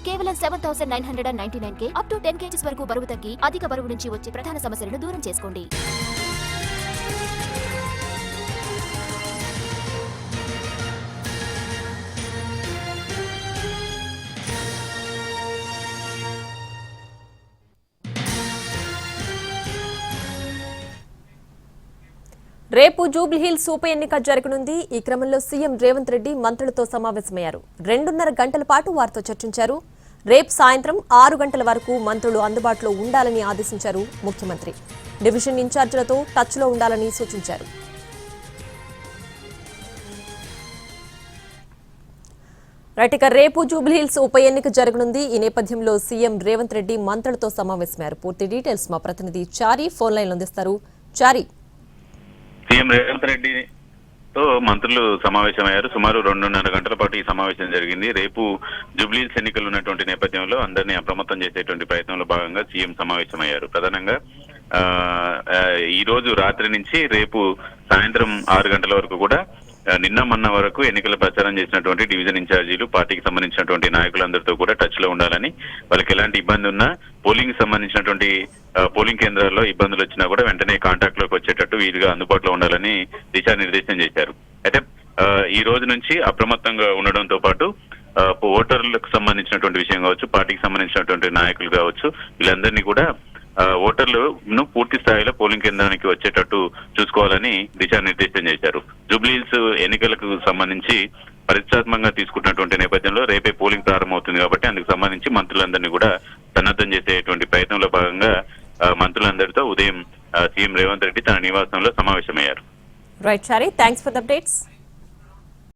కేవలం 7,999K up to 10 kgs వరకు బరువు తగ్గి అధిక బరువు నుంచి వచ్చే ప్రధాన సమస్యలను దూరం చేసుకోండి. రేపు జూబ్లీహిల్స్ ఉప ఎన్నిక జరగనుంది. ఈ క్రమంలో సీఎం రేవంత్ రెడ్డి మంత్రులతో సమావేశమయ్యారు. 2.5 గంటల పాటు వారితో చర్చించారు. రేపు సాయంత్రం 6 గంటల వరకు మంత్రులు అందుబాటులో ఉండాలని ఆదేశించారు ముఖ్యమంత్రి. డివిజన్ ఇన్ఛార్జీలతో టచ్లో ఉండాలని సూచించారు. రైట్, రేపు జూబ్లీహిల్స్ ఉప ఎన్నిక జరగనుంది. ఈ నేపథ్యంలో సీఎం రేవంత్ రెడ్డి మంత్రులతో సమావేశమయ్యారు. పూర్తి డీటెయిల్స్ మా ప్రతినిధి చారి ఫోన్ లైన్లో అందిస్తారు. చారి, సీఎం రేవంత్ రెడ్డితో మంత్రులు సమావేశమయ్యారు. సుమారు 2.5 గంటల పాటు ఈ సమావేశం జరిగింది. రేపు జూబ్లీహిల్స్ ఎన్నికలు ఉన్నటువంటి నేపథ్యంలో అందరినీ అప్రమత్తం చేసేటువంటి ప్రయత్నంలో భాగంగా సీఎం సమావేశమయ్యారు. ప్రధానంగా ఈ రోజు రాత్రి నుంచి రేపు సాయంత్రం 6 గంటల వరకు కూడా నిన్న మొన్న వరకు ఎన్నికల ప్రచారం చేసినటువంటి డివిజన్ ఇన్ఛార్జీలు, పార్టీకి సంబంధించినటువంటి నాయకులందరితో కూడా టచ్ లో ఉండాలని, వాళ్ళకి ఎలాంటి ఇబ్బంది ఉన్నా పోలింగ్ సంబంధించినటువంటి పోలింగ్ కేంద్రాల్లో ఇబ్బందులు వచ్చినా కూడా వెంటనే కాంటాక్ట్ లోకి వచ్చేటట్టు వీలుగా అందుబాటులో ఉండాలని దిశానిర్దేశం చేశారు. అయితే ఈ రోజు నుంచి అప్రమత్తంగా ఉండడంతో పాటు ఓటర్లకు సంబంధించినటువంటి విషయం కావచ్చు, పార్టీకి సంబంధించినటువంటి నాయకులు కావచ్చు, వీళ్ళందరినీ కూడా ఓటర్లను పూర్తి స్థాయిలో పోలింగ్ కేంద్రానికి వచ్చేటట్టు చూసుకోవాలని దిశానిర్దేశం చేశారు. జూబ్లీహిల్స్ ఎన్నికలకు సంబంధించి పరిచయాత్మకంగా తీసుకుంటున్నటువంటి నేపథ్యంలో రేపే పోలింగ్ ప్రారంభమవుతుంది కాబట్టి అందుకు సంబంధించి మంత్రులందరినీ కూడా సన్నద్ధం చేసేటువంటి ప్రయత్నంలో భాగంగా మంత్రులందరితో ఉదయం సీఎం రేవంత్ రెడ్డి తన నివాసంలో సమావేశమయ్యారు. Right Chari, thanks for the updates.